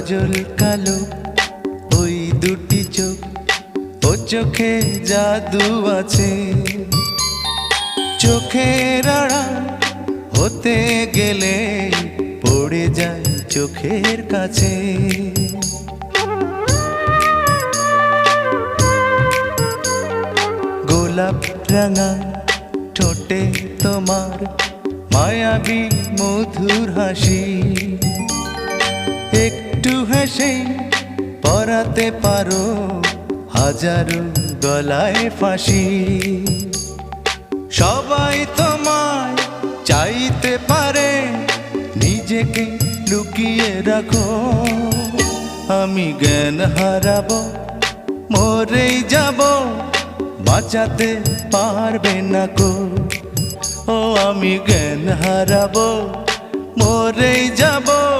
কাজল কালো ওই দুটি চোখ, ও চোখে জাদু আছে। চোখের আড়াল হতে গেলে পড়ে যায় চোখের কাছে। গোলাপ রাঙা ঠোঁটে তোমার মায়াবী মধুর হাসি, একটু হেসে পরাতে পারো হাজারো গলায় ফাঁসি। সবাই তোমায় চাইতে পারে, নিজেকে লুকিয়ে রাখো। আমি জ্ঞান হারাবো, মরেই যাব, বাঁচাতে পারবে না কো। ও আমি জ্ঞান হারাবো, মরেই যাব।